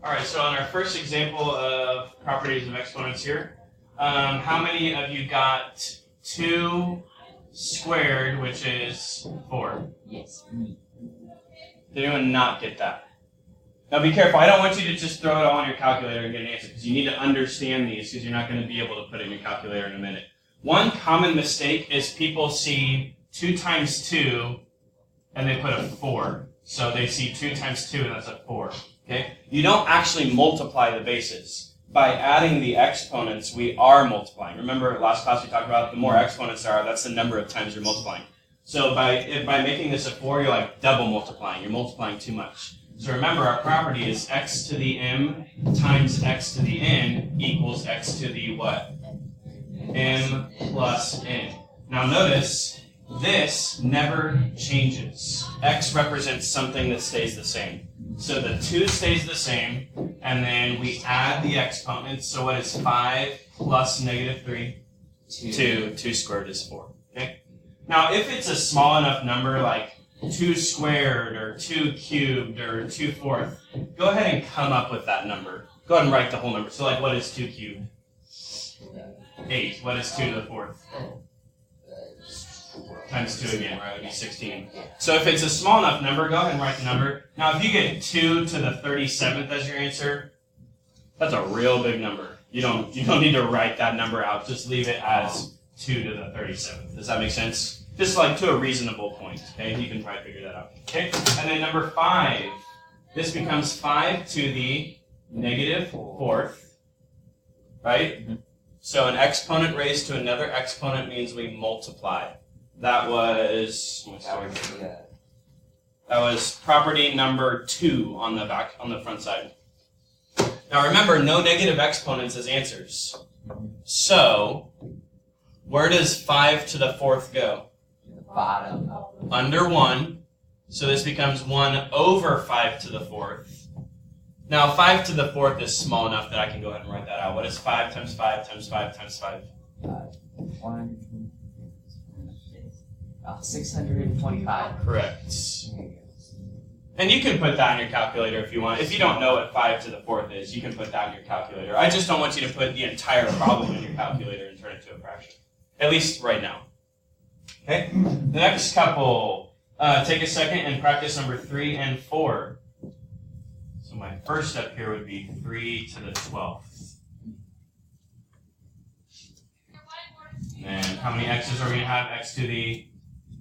All right, so on our first example of properties of exponents here, how many of you got 2 squared, which is 4? Yes. Did anyone not get that? Now be careful. I don't want you to just throw it all on your calculator and get an answer, because you need to understand these, because you're not going to be able to put it in your calculator in a minute. One common mistake is people see 2 times 2, and they put a 4. So they see 2 times 2, and that's a 4. Okay? You don't actually multiply the bases. By adding the exponents, we are multiplying. Remember, last class we talked about the more exponents there are, that's the number of times you're multiplying. So by making this a 4, you're like double multiplying. You're multiplying too much. So remember, our property is x to the m times x to the n equals x to the what? M plus n. Now notice, this never changes. X represents something that stays the same. So the 2 stays the same, and then we add the exponents. So what is 5 plus negative 3? 2. 2 squared is 4. Okay? Now, if it's a small enough number like 2 squared or 2 cubed or 2 fourths, go ahead and come up with that number. Go ahead and write the whole number. So like, what is 2 cubed? 8. What is 2 to the 4th? Times 2 again, right? It would be 16. So if it's a small enough number, go ahead and write the number. Now, if you get 2 to the 37th as your answer, that's a real big number. You don't need to write that number out. Just leave it as 2 to the 37th. Does that make sense? Just like to a reasonable point. Okay, you can try to figure that out. Okay, and then number 5. This becomes 5 to the negative 4th, right? So an exponent raised to another exponent means we multiply. That was property number 2 on the front side. Now remember, no negative exponents as answers. So where does 5 to the 4th go? Bottom. Under 1. So this becomes 1 over 5 to the 4th. Now 5 to the 4th is small enough that I can go ahead and write that out. What is 5 times 5 times 5 times 5? 625. Correct. And you can put that in your calculator if you want. If you don't know what 5 to the 4th is, you can put that in your calculator. I just don't want you to put the entire problem in your calculator and turn it to a fraction. At least right now. Okay? The next couple, take a second and practice number 3 and 4. So my first step here would be 3 to the 12th. And how many x's are we going to have? X to the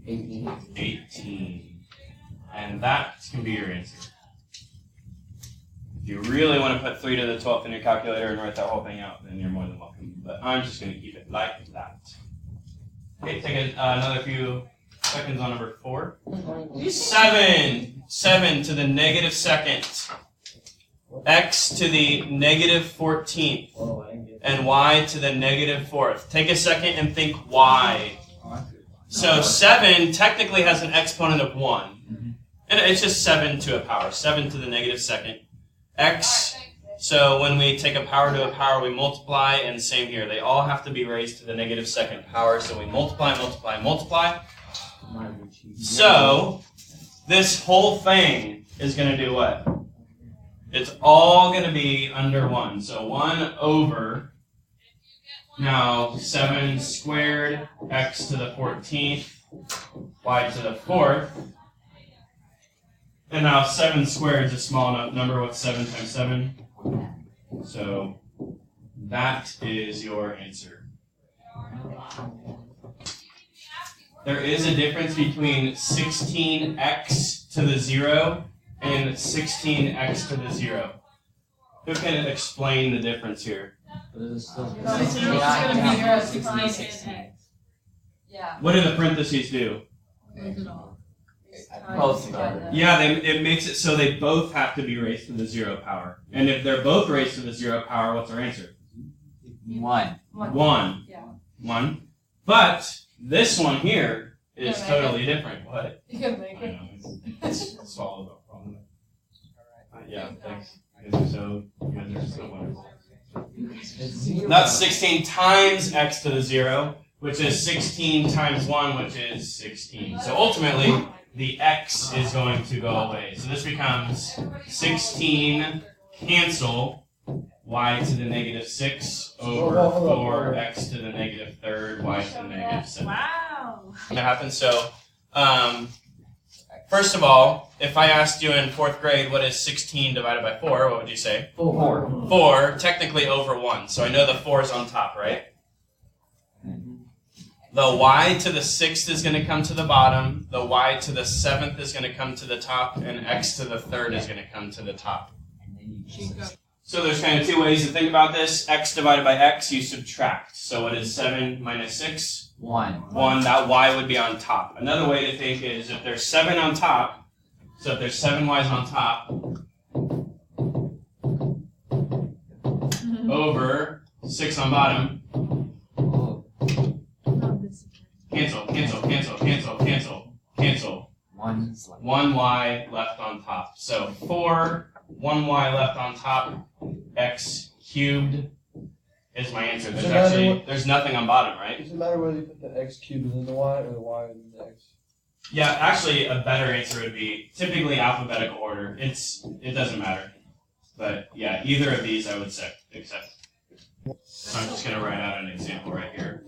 18. And that can be your answer. If you really want to put 3 to the 12th in your calculator and write that whole thing out, then you're more than welcome. But I'm just going to keep it like that. Okay, take another few seconds on number 4. 7. 7 to the negative 2nd. X to the negative 14th. And y to the negative 4th. Take a second and think why. So 7 technically has an exponent of 1. And it's just 7 to a power. 7 to the negative 2nd. X, so when we take a power to a power, we multiply, and same here. They all have to be raised to the negative 2nd power, so we multiply, multiply, multiply. So this whole thing is going to do what? It's all going to be under 1. So 1 over, now 7 squared, x to the 14th, y to the 4th. And now 7 squared is a small enough number. What's 7 times 7? So that is your answer. There is a difference between 16x to the 0 and 16x to the 0. Who can explain the difference here? What do the parentheses do? Yeah, it makes it so they both have to be raised to the 0 power. And if they're both raised to the 0 power, what's our answer? 1. 1. Yeah. 1. But this one here is totally different. What? You can make it. I know. It's swallowed up problem. Yeah, thanks. You guys are so wonderful. That's 16 times x to the 0, which is 16 times 1, which is 16. So ultimately, the x is going to go away. So this becomes 16 cancel y to the negative 6 over 4x to the negative third y to the negative 7. Wow. That happens. So, first of all, if I asked you in 4th grade what is 16 divided by 4, what would you say? 4. 4, technically over 1. So I know the 4 is on top, right? The y to the 6th is going to come to the bottom. The y to the 7th is going to come to the top. And x to the 3rd is going to come to the top. So there's kind of two ways to think about this. X divided by x, you subtract. So what is 7 minus 6? 1. 1. That y would be on top. Another way to think is if there's 7 on top, so if there's 7 y's on top, over 6 on bottom, cancel, cancel, cancel, cancel, cancel, cancel. 1. 1y left on top. So 4, 1y left on top, x cubed is my answer. There's nothing on bottom, right? Does it matter whether you put the x cubed in the y or the y in the x? Yeah, actually a better answer would be typically alphabetical order. It doesn't matter. But yeah, either of these I would say, accept. So I'm just going to write out an example right here.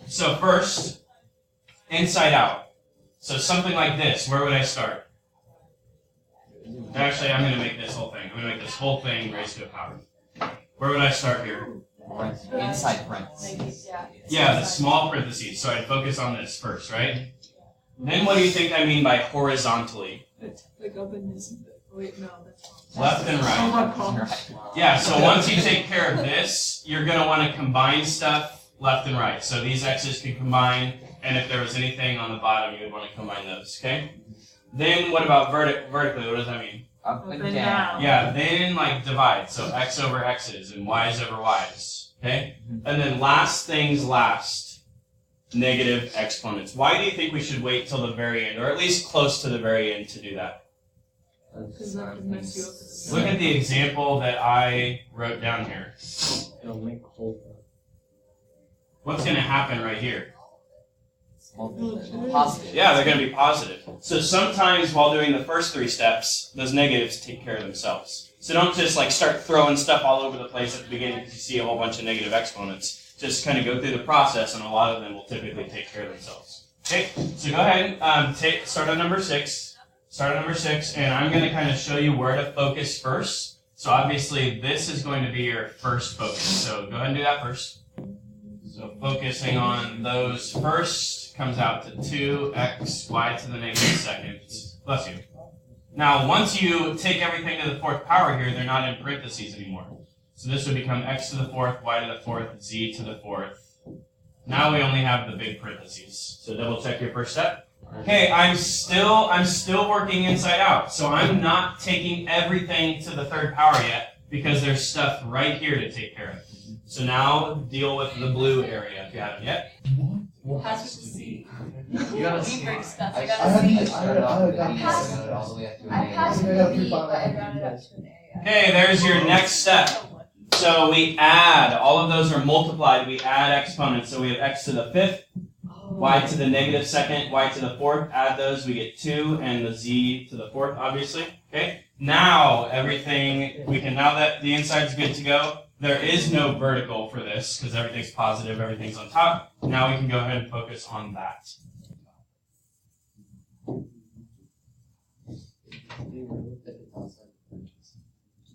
So first, inside out. So something like this, where would I start? Actually, I'm going to make this whole thing. I'm going to make this whole thing raised to a power. Where would I start here? Inside parentheses. Yeah, the small parentheses. So I'd focus on this first, right? Then what do you think I mean by horizontally? Like open this. Wait, no, that's wrong. Left and right. Oh my gosh. Yeah, so once you take care of this, you're going to want to combine stuff left and right. So these x's can combine, and if there was anything on the bottom, you would want to combine those, okay? Then what about vertically? What does that mean? Up and Up and down. down. Yeah, then like divide. So x over x's and y's over y's, okay? And then last things last, negative exponents. Why do you think we should wait till the very end, or at least close to the very end to do that? Because that would mess you up. Look at the example that I wrote down here. It'll make the whole thing. What's going to happen right here? Positive. Yeah, they're going to be positive. So sometimes while doing the first 3 steps, those negatives take care of themselves. So don't just like start throwing stuff all over the place at the beginning because you see a whole bunch of negative exponents. Just kind of go through the process, and a lot of them will typically take care of themselves. Okay, so go ahead and start on number 6. Start on number 6, and I'm going to kind of show you where to focus first. So obviously this is going to be your first focus. So go ahead and do that first. So focusing on those first comes out to 2x y to the negative 2nd. Bless you. Now, once you take everything to the 4th power here, they're not in parentheses anymore. So this would become x to the 4th, y to the 4th, z to the 4th. Now we only have the big parentheses. So double check your first step. Okay, I'm still working inside out. So I'm not taking everything to the 3rd power yet because there's stuff right here to take care of. So now deal with the blue area if you haven't yet. Has to see. You gotta see. Break stuff. I I got gotta see. all the way up to an I A. passed the B, but I rounded up to an A. Okay, there's your next step. So we add, all of those are multiplied, we add exponents. So we have x to the 5th, y to the negative 2nd, y to the 4th, add those, we get 2, and the z to the 4th, obviously. Okay, now now that the inside's good to go, there is no vertical for this because everything's positive, everything's on top. Now we can go ahead and focus on that.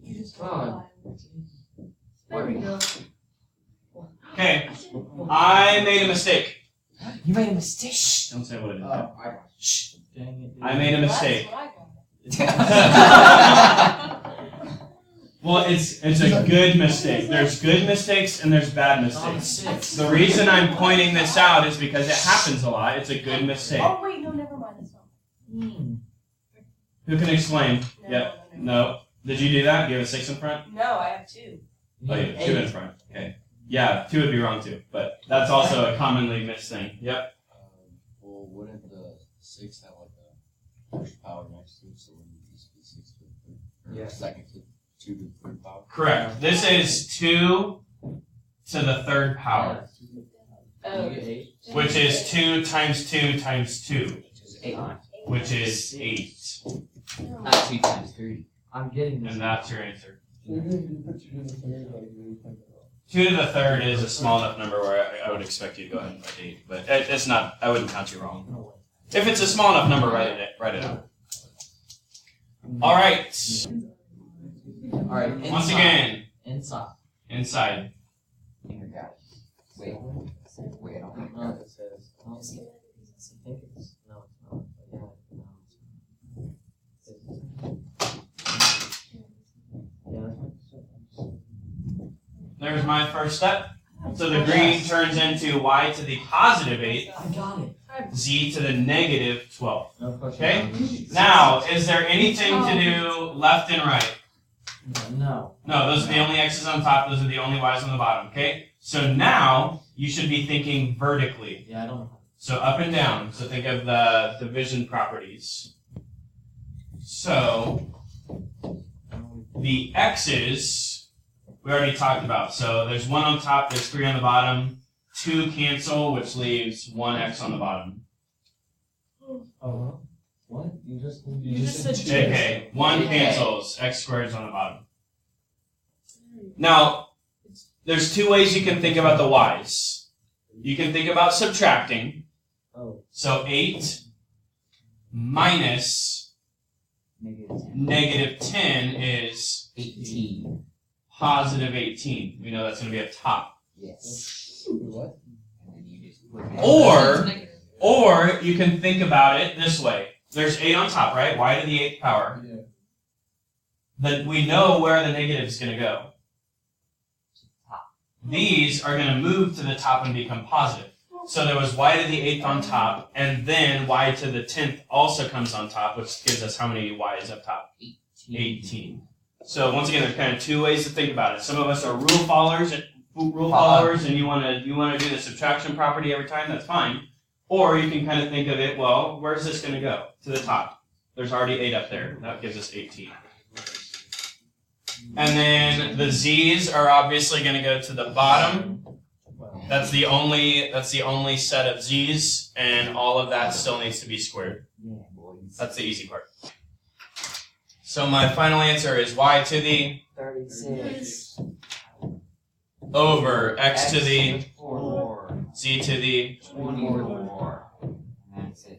You just Oh. There we go. Okay, I made a mistake. You made a mistake. Shh, don't say what it is. Shh. Dang it. I made a mistake. That's what I got. Well, it's a good mistake. There's good mistakes and there's bad mistakes. The reason I'm pointing this out is because it happens a lot. It's a good mistake. Oh wait, no, never mind. That's wrong. Who can explain? No, Yep. no. No. Did you do that? You have a 6 in front? No, I have 2. Oh, you have 2 in front. Okay. Yeah, 2 would be wrong too, but that's also a commonly missed thing. Yep. Well, wouldn't the 6 have like a first power next to it, so wouldn't it just be 6 to the 3rd? Or Yeah. 2nd to 2 to the 3rd power? Correct. This is 2 to the 3rd power. Oh. You get 8. which is 2 times 2 times 2, Which is 8. which is 8. Not 2 times 3. I'm getting this. And that's your answer. So you put 2 to the third, like you think about. 2 to the third is a small enough number where I would expect you to go ahead and put 8, but it's not. I wouldn't count you wrong. No way. If it's a small enough number, write it out. All right. Alright, Once again, Inside. inside. Finger got it. Wait, I don't think No, it says. No, I think it's. No, it's not. But yeah, no, it's not. There's my first step. So the green turns into y to the positive 8, I got it. z to the negative 12. No question. Okay? Now, is there anything to do left and right? No. No, those are the only x's on top, those are the only y's on the bottom, okay? So now, you should be thinking vertically. Yeah, I don't know. So up and down. So think of the division properties. So, the x's, we already talked about. So there's 1 on top, there's 3 on the bottom. 2 cancel, which leaves 1x on the bottom. Oh, what? You just said JK, 1 cancels, x squared is on the bottom. Now, there's 2 ways you can think about the y's. You can think about subtracting. Oh. So 8 minus negative 10 is 18. positive 18. We know that's going to be a top. Yes. What? And then you just Or you can think about it this way. There's 8 on top, right? Y to the 8th power. Yeah. Then we know where the negative is going to go. These are going to move to the top and become positive. So there was y to the 8th on top, and then y to the 10th also comes on top, which gives us how many y's up top? 18. So once again, there's kind of 2 ways to think about it. Some of us are rule followers, and you want to do the subtraction property every time. That's fine. Or you can kind of think of it. Well, where's this going to go? To the top. There's already 8 up there. That gives us 18. And then the z's are obviously going to go to the bottom. That's the only set of z's, and all of that still needs to be squared. Yeah, boys. That's the easy part. So my final answer is y to the 36. over x to the 4. z to the 24. And that's it.